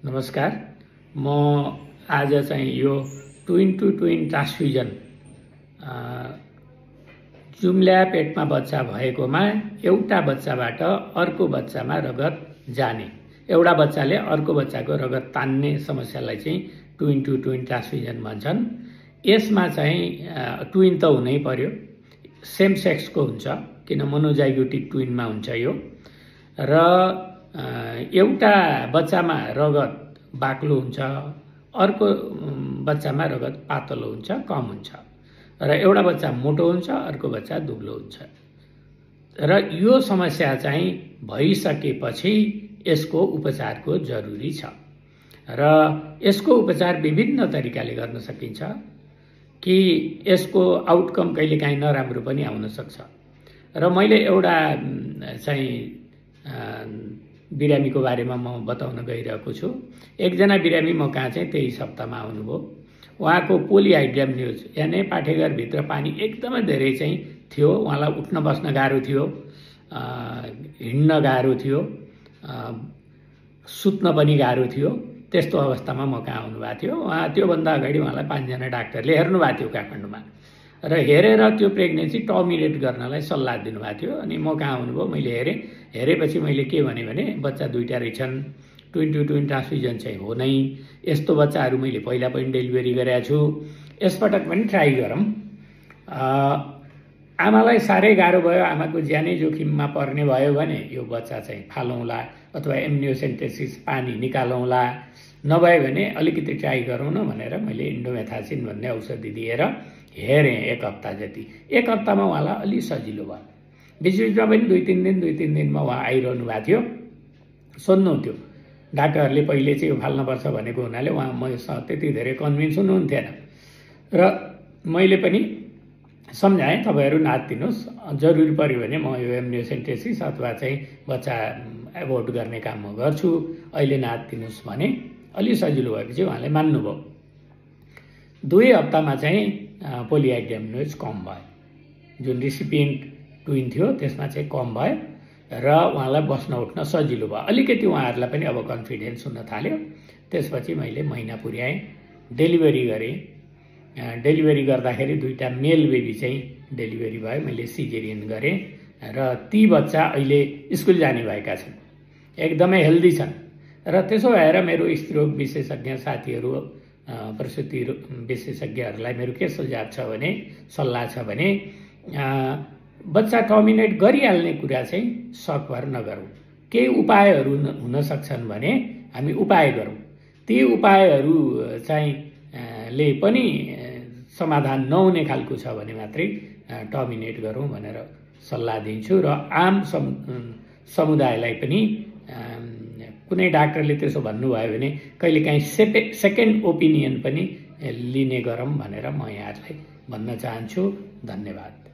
नमस्कार। म आज चाहिँ यो ट्विन टु ट्विन ट्रान्सफ्युजन जुम्ल्या पेटमा बच्चा भएकोमा एउटा बच्चाबाट अर्को बच्चामा रगत जाने, एउटा बच्चाले अर्को बच्चाको रगत तान्ने समस्यालाई चाहिँ ट्विन टु ट्विन ट्रान्सफ्युजन भन्छन्। यसमा चाहिँ ट्विन त हुनै पर्यो, सेम सेक्सको हुन्छ, किन मोनोजाइगोटिक ट्विनमा हुन्छ यो। र एउटा बच्चामा रगत बाक्लो हुन्छ, अर्को बच्चामा रगत पातलो हुन्छ, कम हुन्छ, र एउटा बच्चा मोटो हुन्छ, अर्को बच्चा दुब्लो हुन्छ। र यो समस्या चाहिँ भइसकेपछि यसको उपचारको जरुरी छ र यसको उपचार विभिन्न तरिकाले गर्न सकिन्छ कि यसको आउटकम कहिलेकाहीँ नराम्रो पनि आउन सक्छ। र मैले एउटा चाहिँ बिरामीको बारेमा म बताउन गइरहेको छु। एकजना बिरामी म कहाँ चाहिँ 23 हप्तामा आउनुभयो। उहाँको पोलिहाइड्राम्नियोज यानि पाठेघरभित्र पानी एकदमै धेरै चाहिँ थियो। उहाँलाई उठ्न बस्न गाह्रो थियो, हिँड्न गाह्रो थियो, सुत्न पनि गाह्रो थियो। त्यस्तो अवस्थामा म कहाँ आउनुभएको थियो। उहाँ त्योभन्दा अगाडि उहाँलाई 5 जना डाक्टरले हेर्नु भएको थियो काठमाडौँमा, र हेरेर त्यो प्रेग्नेन्सी टर्मिनेट गर्नलाई सल्लाह दिनुभएको थियो। अनि म कहाँ आउनुभयो, मैले हेरेपछि मैले के भने बच्चा दुईटा रहेछन्, ट्विन टु ट्विन ट्रान्सफ्युजन चाहिँ हो नै, यस्तो बच्चाहरू मैले पहिला पनि डेलिभरी गरेको छु, यसपटक पनि ट्राई गरौँ। आमालाई साह्रै गाह्रो भयो, आमाको ज्यानै जोखिममा पर्ने भयो भने यो बच्चा चाहिँ फालौँला अथवा एम्नियोसेन्टेसिस पानी निकालौँला, नभए भने अलिकति ट्राई गरौँ न भनेर मैले इन्डोमेथासिन भन्ने औषधि दिएर हेरेँ 1 हप्ता जति। 1 हप्तामा उहाँलाई अलि सजिलो भयो। बिचबिचमा पनि 2-3 दिनमा उहाँ आइरहनु भएको थियो, सोध्नुहुन्थ्यो। डाक्टरहरूले पहिले चाहिँ यो फाल्नुपर्छ भनेको हुनाले उहाँ मसँग त्यति धेरै कन्भिन्स हुनुहुन्थेन, र मैले पनि सम्झाएँ तपाईँहरू नातिदिनुहोस्, जरुरी पऱ्यो भने म यो एम्नियोसेन्टेसिस अथवा चाहिँ बच्चा एबोर्ट गर्ने काम म गर्छु, अहिले नातिदिनुहोस् भने अलि सजिलो भएपछि उहाँले मान्नुभयो। 2 हप्तामा चाहिँ पोलिहाइड्राम्नियोज कम भयो, जुन रिसिपिएन्ट ट्विन थियो त्यसमा चाहिँ कम भयो र उहाँलाई बस्न उठ्न सजिलो भयो। अलिकति उहाँहरूलाई पनि अब कन्फिडेन्स हुन थाल्यो। त्यसपछि मैले महिना पुर्याएँ, डेलिभरी गरेँ। डेलिभरी गर्दाखेरि 2टा मेल बेबी चाहिँ डेलिभरी भयो, मैले सिजेरियन गरेँ र ती बच्चा अहिले स्कुल जाने भएका छन्, एकदमै हेल्दी छन्। र त्यसो भएर मेरो स्त्रीरोग विशेषज्ञ साथीहरू, प्रसुति विशेषज्ञहरूलाई मेरो के सुझाव छ भने, सल्लाह छ भने, बच्चा टर्मिनेट गरिहाल्ने कुरा चाहिँ सकभर नगरौँ। केही उपायहरू हुन सक्छन् भने हामी उपाय गरौँ। ती उपायहरू चाहिँ ले पनि समाधान नहुने खालको छ भने मात्रै टर्मिनेट गरौँ भनेर सल्लाह दिन्छु। र आम समुदायलाई पनि कुनै डाक्टरले त्यसो भन्नुभयो भने कहिलेकाहीँ सेकेन्ड ओपिनियन पनि लिने गरौँ भनेर म यहाँहरूलाई भन्न चाहन्छु। धन्यवाद।